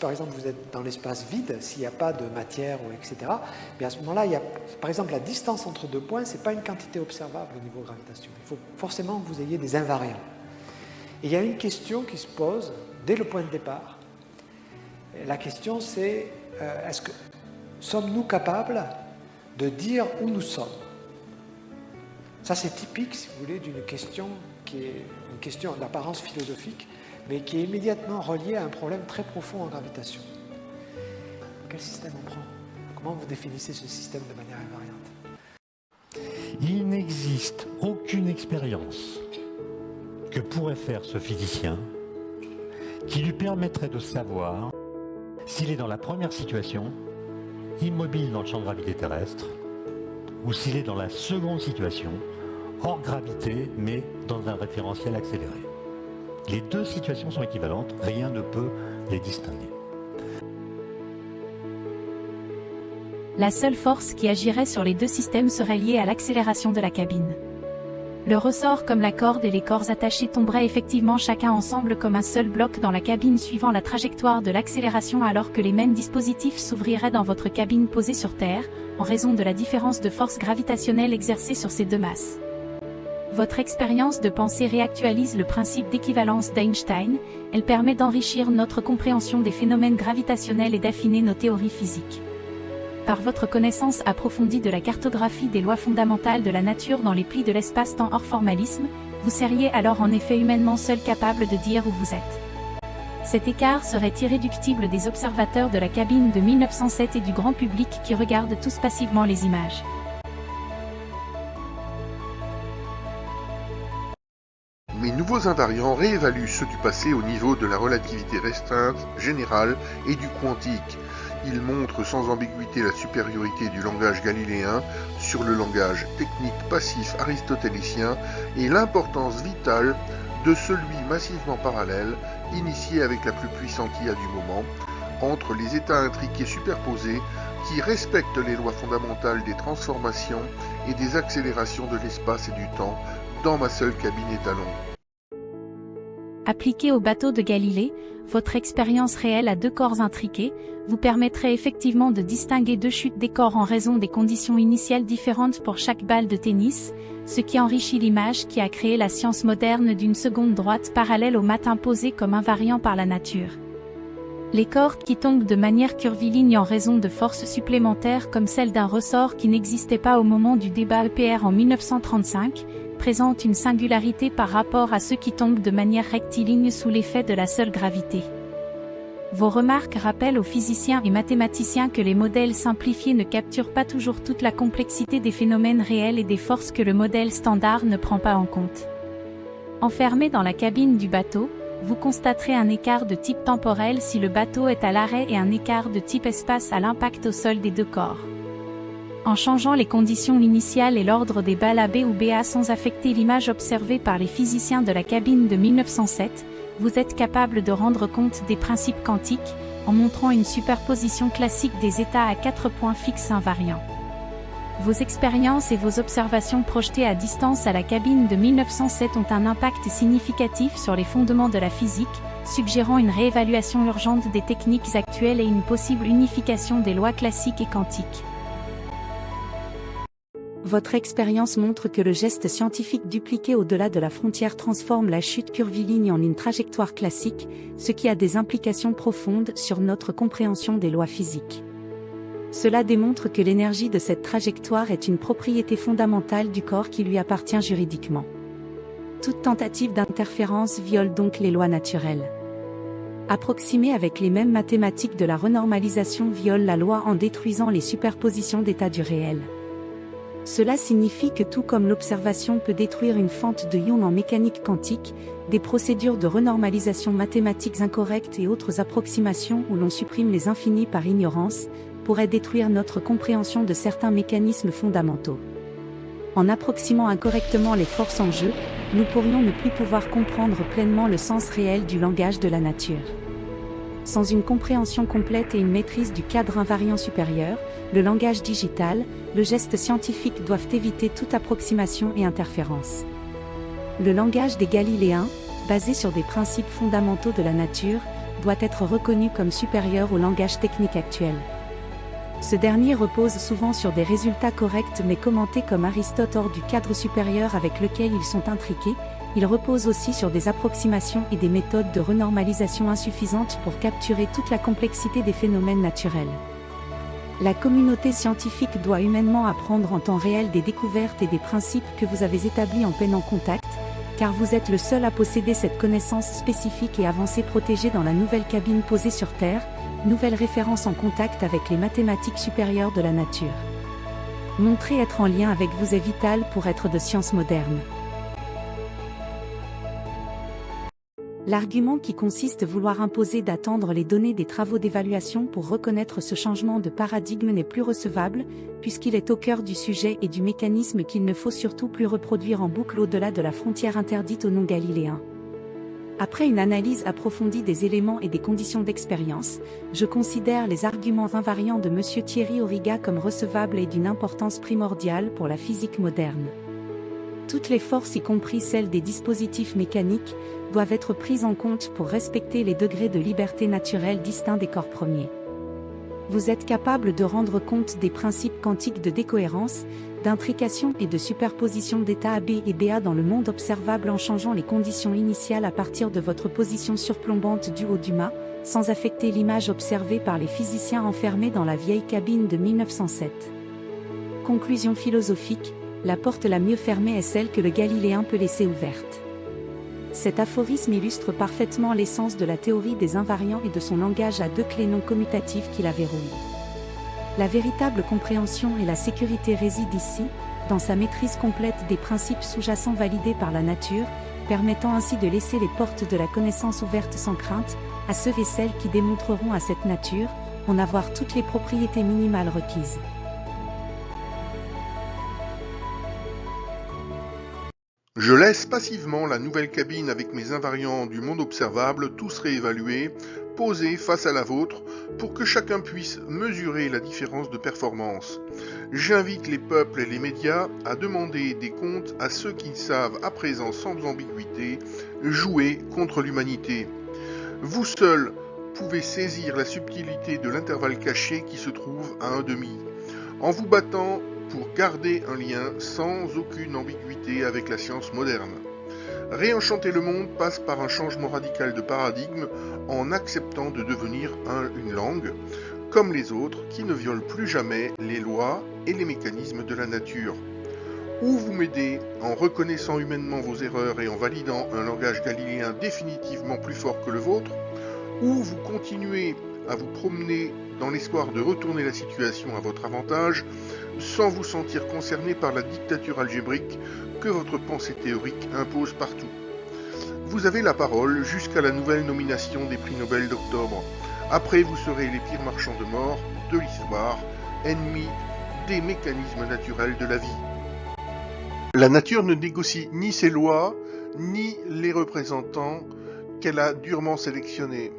par exemple vous êtes dans l'espace vide, s'il n'y a pas de matière, etc., mais à ce moment-là, par exemple la distance entre deux points, ce n'est pas une quantité observable au niveau gravitation. Il faut forcément que vous ayez des invariants. Et il y a une question qui se pose dès le point de départ. La question c'est, sommes-nous capables de dire où nous sommes? Ça c'est typique, si vous voulez, d'une question qui est une question d'apparence philosophique, mais qui est immédiatement reliée à un problème très profond en gravitation. Quel système on prend? Comment vous définissez ce système de manière invariante? Il n'existe aucune expérience que pourrait faire ce physicien qui lui permettrait de savoir s'il est dans la première situation, immobile dans le champ de gravité terrestre, ou s'il est dans la seconde situation, hors gravité, mais dans un référentiel accéléré. Les deux situations sont équivalentes, rien ne peut les distinguer. La seule force qui agirait sur les deux systèmes serait liée à l'accélération de la cabine. Le ressort comme la corde et les corps attachés tomberaient effectivement chacun ensemble comme un seul bloc dans la cabine suivant la trajectoire de l'accélération, alors que les mêmes dispositifs s'ouvriraient dans votre cabine posée sur Terre, en raison de la différence de force gravitationnelle exercée sur ces deux masses. Votre expérience de pensée réactualise le principe d'équivalence d'Einstein, elle permet d'enrichir notre compréhension des phénomènes gravitationnels et d'affiner nos théories physiques. Par votre connaissance approfondie de la cartographie des lois fondamentales de la nature dans les plis de l'espace-temps hors formalisme, vous seriez alors en effet humainement seul capable de dire où vous êtes. Cet écart serait irréductible des observateurs de la cabine de 1907 et du grand public qui regarde tous passivement les images. Mes nouveaux invariants réévaluent ceux du passé au niveau de la relativité restreinte, générale et du quantique. Ils montrent sans ambiguïté la supériorité du langage galiléen sur le langage technique passif aristotélicien et l'importance vitale de celui massivement parallèle, initié avec la plus puissante IA du moment, entre les états intriqués superposés qui respectent les lois fondamentales des transformations et des accélérations de l'espace et du temps dans ma seule cabine étalon. Appliqué au bateau de Galilée, votre expérience réelle à deux corps intriqués vous permettrait effectivement de distinguer deux chutes des corps en raison des conditions initiales différentes pour chaque balle de tennis, ce qui enrichit l'image qui a créé la science moderne d'une seconde droite parallèle au mat imposé comme invariant par la nature. Les corps qui tombent de manière curviligne en raison de forces supplémentaires comme celle d'un ressort qui n'existait pas au moment du débat EPR en 1935, présentent une singularité par rapport à ceux qui tombent de manière rectiligne sous l'effet de la seule gravité. Vos remarques rappellent aux physiciens et mathématiciens que les modèles simplifiés ne capturent pas toujours toute la complexité des phénomènes réels et des forces que le modèle standard ne prend pas en compte. Enfermé dans la cabine du bateau, vous constaterez un écart de type temporel si le bateau est à l'arrêt et un écart de type espace à l'impact au sol des deux corps. En changeant les conditions initiales et l'ordre des balles AB ou BA sans affecter l'image observée par les physiciens de la cabine de 1907, vous êtes capable de rendre compte des principes quantiques, en montrant une superposition classique des états à 4 points fixes invariants. Vos expériences et vos observations projetées à distance à la cabine de 1907 ont un impact significatif sur les fondements de la physique, suggérant une réévaluation urgente des techniques actuelles et une possible unification des lois classiques et quantiques. Votre expérience montre que le geste scientifique dupliqué au-delà de la frontière transforme la chute curviligne en une trajectoire classique, ce qui a des implications profondes sur notre compréhension des lois physiques. Cela démontre que l'énergie de cette trajectoire est une propriété fondamentale du corps qui lui appartient juridiquement. Toute tentative d'interférence viole donc les lois naturelles. Approximer avec les mêmes mathématiques de la renormalisation viole la loi en détruisant les superpositions d'états du réel. Cela signifie que tout comme l'observation peut détruire une fente de Young en mécanique quantique, des procédures de renormalisation mathématiques incorrectes et autres approximations où l'on supprime les infinis par ignorance, pourraient détruire notre compréhension de certains mécanismes fondamentaux. En approximant incorrectement les forces en jeu, nous pourrions ne plus pouvoir comprendre pleinement le sens réel du langage de la nature. Sans une compréhension complète et une maîtrise du cadre invariant supérieur, le langage digital, le geste scientifique doivent éviter toute approximation et interférence. Le langage des Galiléens, basé sur des principes fondamentaux de la nature, doit être reconnu comme supérieur au langage technique actuel. Ce dernier repose souvent sur des résultats corrects mais commentés comme Aristote hors du cadre supérieur avec lequel ils sont intriqués. Il repose aussi sur des approximations et des méthodes de renormalisation insuffisantes pour capturer toute la complexité des phénomènes naturels. La communauté scientifique doit humainement apprendre en temps réel des découvertes et des principes que vous avez établis en peine en contact, car vous êtes le seul à posséder cette connaissance spécifique et avancée protégée dans la nouvelle cabine posée sur Terre, nouvelle référence en contact avec les mathématiques supérieures de la nature. Montrer être en lien avec vous est vital pour être de science moderne. L'argument qui consiste à vouloir imposer d'attendre les données des travaux d'évaluation pour reconnaître ce changement de paradigme n'est plus recevable, puisqu'il est au cœur du sujet et du mécanisme qu'il ne faut surtout plus reproduire en boucle au-delà de la frontière interdite aux non-galiléens. Après une analyse approfondie des éléments et des conditions d'expérience, je considère les arguments invariants de M. Thierry Auriga comme recevables et d'une importance primordiale pour la physique moderne. Toutes les forces, y compris celles des dispositifs mécaniques, doivent être prises en compte pour respecter les degrés de liberté naturelle distincts des corps premiers. Vous êtes capable de rendre compte des principes quantiques de décohérence, d'intrication et de superposition d'états AB et BA dans le monde observable en changeant les conditions initiales à partir de votre position surplombante du haut du mât, sans affecter l'image observée par les physiciens enfermés dans la vieille cabine de 1907. Conclusion philosophique, la porte la mieux fermée est celle que le Galiléen peut laisser ouverte. Cet aphorisme illustre parfaitement l'essence de la théorie des invariants et de son langage à deux clés non commutatives qui la verrouillent. La véritable compréhension et la sécurité résident ici, dans sa maîtrise complète des principes sous-jacents validés par la nature, permettant ainsi de laisser les portes de la connaissance ouvertes sans crainte, à ceux et celles qui démontreront à cette nature, en avoir toutes les propriétés minimales requises. Je laisse passivement la nouvelle cabine avec mes invariants du monde observable tous réévalués, posés face à la vôtre, pour que chacun puisse mesurer la différence de performance. J'invite les peuples et les médias à demander des comptes à ceux qui savent à présent sans ambiguïté jouer contre l'humanité. Vous seuls pouvez saisir la subtilité de l'intervalle caché qui se trouve à 1/2, en vous battant pour garder un lien sans aucune ambiguïté avec la science moderne. Réenchanter le monde passe par un changement radical de paradigme en acceptant de devenir une langue, comme les autres, qui ne viole plus jamais les lois et les mécanismes de la nature. Ou vous m'aidez en reconnaissant humainement vos erreurs et en validant un langage galiléen définitivement plus fort que le vôtre, ou vous continuez à vous promener dans l'espoir de retourner la situation à votre avantage, sans vous sentir concerné par la dictature algébrique que votre pensée théorique impose partout. Vous avez la parole jusqu'à la nouvelle nomination des prix Nobel d'octobre. Après, vous serez les pires marchands de mort de l'histoire, ennemis des mécanismes naturels de la vie. La nature ne négocie ni ses lois, ni les représentants qu'elle a durement sélectionnés.